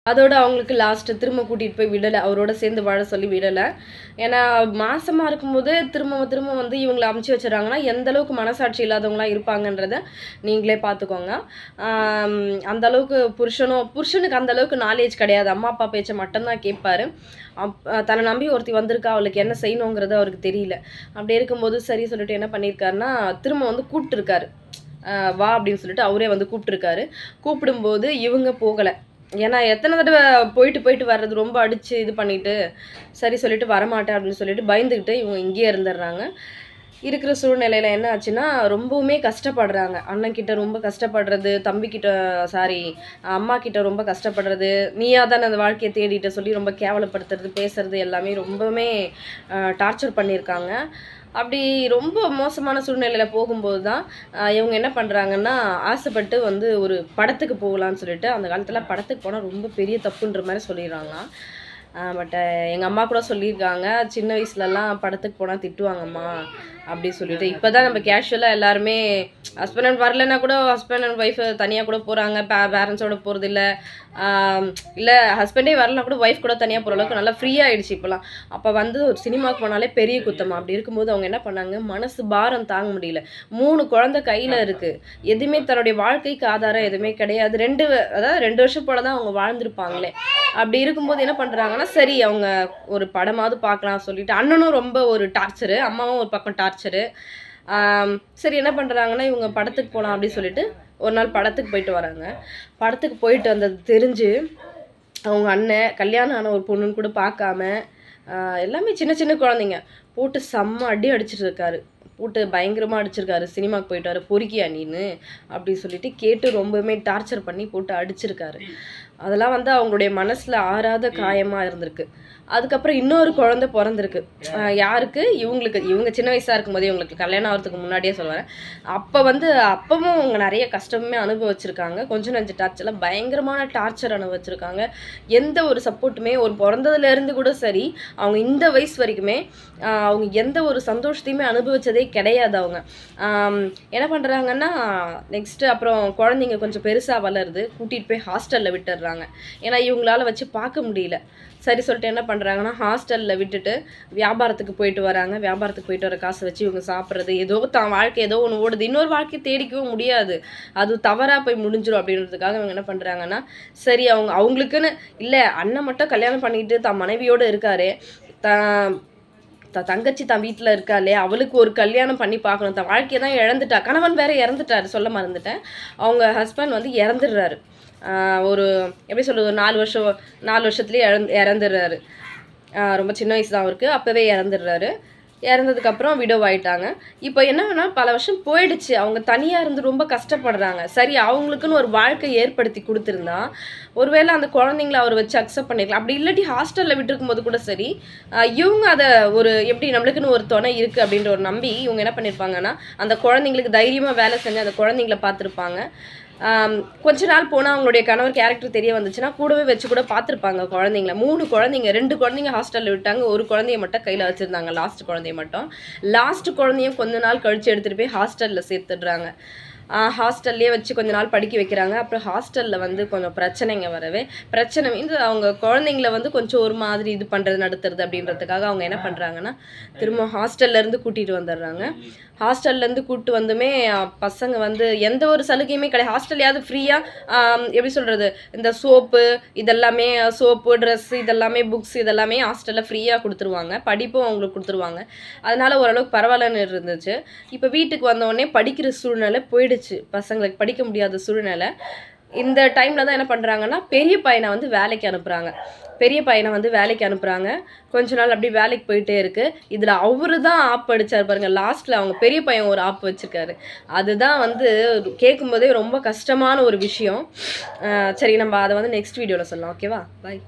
அதோட அவங்களுக்கு லாஸ்ட்டு திரும்ப கூட்டிகிட்டு போய் விடலை, அவரோட சேர்ந்து வாழ சொல்லி விடலை. ஏன்னா மாசமாக இருக்கும்போது திரும்ப வந்து இவங்களை அமுச்சு வச்சுறாங்கன்னா எந்த அளவுக்கு மனசாட்சி இல்லாதவங்களாம் இருப்பாங்கன்றத நீங்களே பார்த்துக்கோங்க. அந்த அளவுக்கு புருஷனுக்கு அந்த அளவுக்கு நாலேஜ் கிடையாது, அம்மா அப்பா பேச்சை மட்டும்தான் கேட்பாரு. தன்னை நம்பி ஒருத்தி வந்திருக்கா, அவளுக்கு என்ன செய்யணுங்கிறது அவருக்கு தெரியல. அப்படி இருக்கும்போது சரி சொல்லிட்டு என்ன பண்ணியிருக்காருன்னா திரும்ப வந்து கூப்பிட்டுருக்காரு, வா அப்படின்னு சொல்லிட்டு அவரே வந்து கூப்பிட்டுருக்காரு. கூப்பிடும்போது இவங்க போகலை. ஏன்னா எத்தனை தடவை போயிட்டு வர்றது, ரொம்ப அடித்து இது பண்ணிவிட்டு சரி சொல்லிட்டு வரமாட்டேன் அப்படின்னு சொல்லிட்டு பயந்துக்கிட்டு இவங்க இங்கேயே இருந்துடுறாங்க. இருக்கிற சூழ்நிலையில் என்ன ஆச்சுன்னா ரொம்பவுமே கஷ்டப்படுறாங்க. அண்ணன்கிட்ட ரொம்ப கஷ்டப்படுறது, தம்பிக்கிட்ட அம்மா கிட்ட ரொம்ப கஷ்டப்படுறது, நீயா தானே அந்த வாழ்க்கையை தேடிட்ட சொல்லி ரொம்ப கேவலப்படுத்துறது, பேசுறது எல்லாமே ரொம்பவுமே டார்ச்சர் பண்ணியிருக்காங்க. அப்படி ரொம்ப மோசமான சூழ்நிலையில் போகும்போது தான் இவங்க என்ன பண்ணுறாங்கன்னா ஆசைப்பட்டு வந்து ஒரு படத்துக்கு போகலான்னு சொல்லிட்டு, அந்த காலத்தில் படத்துக்கு போனால் ரொம்ப பெரிய தப்புன்ற மாதிரி சொல்லிடுறாங்க. பட் எங்கள் அம்மா கூட சொல்லியிருக்காங்க, சின்ன வயசுலலாம் படத்துக்கு போனால் திட்டுவாங்கம்மா அப்படி சொல்லிட்டு. இப்போ தான் நம்ம கேஷுவலாக எல்லாருமே ஹஸ்பண்ட் அண்ட் வரலைன்னா கூட ஹஸ்பண்ட் அண்ட் ஒய்ஃப் தனியாக கூட போகிறாங்க, பேரண்ட்ஸோட போகிறது இல்லை ஹஸ்பண்டே வரலாம் கூட ஒய்ஃப் கூட தனியாக போகிற அளவுக்கு நல்லா ஃப்ரீயாகிடுச்சு இப்போலாம். அப்போ வந்து ஒரு சினிமாவுக்கு போனாலே பெரிய குத்தமா. அப்படி இருக்கும்போது அவங்க என்ன பண்ணாங்க, மனசு பாரம் தாங்க முடியல. 3 குழந்தை கையில் இருக்குது, எதுவுமே தன்னுடைய வாழ்க்கைக்கு ஆதாரம் எதுவுமே கிடையாது. 2 வருஷம் போல தான் அவங்க வாழ்ந்துருப்பாங்களே. அப்படி இருக்கும்போது என்ன பண்ணுறாங்கன்னா சரி அவங்க ஒரு படமாவது பார்க்கலாம் சொல்லிட்டு, அண்ணனும் ரொம்ப ஒரு டார்ச்சரு, அம்மாவும் ஒரு பக்கம் டார்ச்சரு. சரி என்ன பண்ணுறாங்கன்னா இவங்க படத்துக்கு போகலாம் அப்படின்னு சொல்லிட்டு ஒரு நாள் படத்துக்கு போயிட்டு வராங்க. படத்துக்கு போயிட்டு வந்தது தெரிஞ்சு அவங்க அண்ணன் கல்யாணம் ஆன ஒரு பொண்ணுன்னு கூட பார்க்காம எல்லாமே சின்ன குழந்தைங்க போட்டு செம்ம அடிச்சிட்டு இருக்காரு, போட்டு பயங்கரமாக அடிச்சிருக்காரு. சினிமாவுக்கு போயிட்டு வர பொறுக்கியா நீன்னு அப்படி சொல்லிட்டு கேட்டு ரொம்பவுமே டார்ச்சர் பண்ணி போட்டு அடிச்சிருக்காரு. அதெல்லாம் வந்து அவங்களுடைய மனசில் ஆறாத காயமாக இருந்திருக்கு. அதுக்கப்புறம் இன்னொரு குழந்தை பிறந்திருக்கு. யாருக்கு, இவங்க சின்ன வயசாக இருக்கும்போதே, இவங்களுக்கு கல்யாணம் ஆகிறதுக்கு முன்னாடியே சொல்லுவேன். அப்பவும் அவங்க நிறைய கஷ்டமே அனுபவிச்சிருக்காங்க. கொஞ்சம் நஞ்சு டார்ச்சரில் பயங்கரமான டார்ச்சர் அனுபவிச்சிருக்காங்க. எந்த ஒரு சப்போர்ட்டுமே ஒரு பிறந்ததுலேருந்து கூட சரி, அவங்க இந்த வயசு வரைக்குமே அவங்க எந்த ஒரு சந்தோஷத்தையுமே அனுபவிச்சதே கிடையாது. அவங்க என்ன பண்ணுறாங்கன்னா நெக்ஸ்ட்டு அப்புறம் குழந்தைங்க கொஞ்சம் பெருசாக வளருது, கூட்டிகிட்டு போய் ஹாஸ்டலில் விட்டுடுறாங்க. ஏன்னா இவங்களால வச்சு பார்க்க முடியல. சரி சொல்லிட்டு என்ன பண்ணுறாங்கன்னா ஹாஸ்டலில் விட்டுட்டு வியாபாரத்துக்கு போயிட்டு வராங்க. வியாபாரத்துக்கு போயிட்டு வர காசை வச்சு இவங்க சாப்பிட்றது, ஏதோ தான் வாழ்க்கை ஏதோ ஒன்று ஓடுது, இன்னொரு வாழ்க்கையை தேடிக்கவும் முடியாது, அது தவறாக போய் முடிஞ்சிடும் அப்படின்றதுக்காக இவங்க என்ன பண்ணுறாங்கன்னா சரி அவங்களுக்குன்னு இல்லை, அண்ணன் மட்டும் கல்யாணம் பண்ணிக்கிட்டு தான் மனைவியோடு இருக்காரு, தங்கச்சி தான் வீட்டில் இருக்காளே அவளுக்கு ஒரு கல்யாணம் பண்ணி பார்க்கணும், தான் வாழ்க்கையை தான் இழந்துட்டா, கணவன் வேற இறந்துட்டாரு, சொல்ல மறந்துட்டேன். அவங்க ஹஸ்பண்ட் வந்து இறந்துடுறாரு. ஒரு எப்படி சொல்கிறது, 4 வருஷத்துலேயே இறந்துடுறாரு. ரொம்ப சின்ன வயசு தான் அவருக்கு, அப்போவே இறந்துடுறாரு. இறந்ததுக்கப்புறம் விடோ ஆகிட்டாங்க. இப்போ என்னன்னா பல வருஷம் போயிடுச்சு, அவங்க தனியாக இருந்து ரொம்ப கஷ்டப்படுறாங்க. சரி அவங்களுக்குன்னு ஒரு வாழ்க்கை ஏற்படுத்தி கொடுத்துருந்தா ஒருவேளை அந்த குழந்தைங்கள அவர் வச்சு அக்செப்ட் பண்ணிக்கலாம். அப்படி இல்லாட்டி ஹாஸ்டலில் விட்டுருக்கும் போது கூட சரி, இவங்க அதை ஒரு எப்படி நம்மளுக்குன்னு ஒரு துணை இருக்குது அப்படின்ற ஒரு நம்பி இவங்க என்ன பண்ணியிருப்பாங்கன்னா அந்த குழந்தைங்களுக்கு தைரியமாக வேலை செஞ்சு அந்த குழந்தைங்கள பார்த்துருப்பாங்க. கொஞ்ச நாள் போனால் அவங்களுடைய கணவர் கேரக்டர் தெரிய வந்துச்சுன்னா கூடவே வச்சு கூட பார்த்துருப்பாங்க குழந்தைங்கள. 3 குழந்தைங்க, 2 குழந்தைங்க ஹாஸ்டலில் விட்டாங்க, ஒரு குழந்தைய மட்டும் கையில் வச்சுருந்தாங்க, லாஸ்ட் குழந்தைய மட்டும். லாஸ்ட் குழந்தையும் கொஞ்ச நாள் கழித்து எடுத்துகிட்டு போய் ஹாஸ்டலில் சேர்த்துடுறாங்க. ஹாஸ்டல்லையே வச்சு கொஞ்ச நாள் படிக்க வைக்கிறாங்க. அப்புறம் ஹாஸ்டலில் வந்து கொஞ்சம் பிரச்சனைங்க வரவே, பிரச்சனை மீது அவங்க குழந்தைங்கள வந்து கொஞ்சம் ஒரு மாதிரி இது பண்ணுறது நடத்துறது அப்படின்றதுக்காக அவங்க என்ன பண்ணுறாங்கன்னா திரும்ப ஹாஸ்டல்லேருந்து கூட்டிகிட்டு வந்துடுறாங்க. ஹாஸ்டல்லேருந்து கூப்பிட்டு வந்துமே பசங்க வந்து எந்த ஒரு சலுகையுமே கிடையாது. ஹாஸ்டல்லையாவது ஃப்ரீயாக எப்படி சொல்கிறது, இந்த இதெல்லாமே சோப்பு, ட்ரெஸ்ஸு, இதெல்லாமே புக்ஸ் இதெல்லாமே ஹாஸ்டலில் ஃப்ரீயாக கொடுத்துருவாங்க, படிப்பும் அவங்களுக்கு கொடுத்துருவாங்க. அதனால் ஓரளவுக்கு பரவாயில்லன்னு இருந்துச்சு. இப்போ வீட்டுக்கு வந்தோடனே படிக்கிற சூழ்நிலை போயிடுச்சு, பசங்களுக்கு படிக்க முடியாத சூழ்நிலை. இந்த டைமில் தான் என்ன பண்ணுறாங்கன்னா பெரிய பையனை வந்து வேலைக்கு அனுப்புகிறாங்க. கொஞ்ச நாள் அப்படி வேலைக்கு போயிட்டே இருக்குது. இதில் அவரு தான் ஆப் அடித்தார் பாருங்கள், லாஸ்ட்டில் அவங்க பெரிய பையன் ஒரு ஆப் வச்சுருக்காரு. அதுதான் வந்து கேட்கும்போதே ரொம்ப கஷ்டமான ஒரு விஷயம். சரி நம்ம அதை வந்து நெக்ஸ்ட் வீடியோவில் சொல்லலாம். ஓகேவா, பாய்.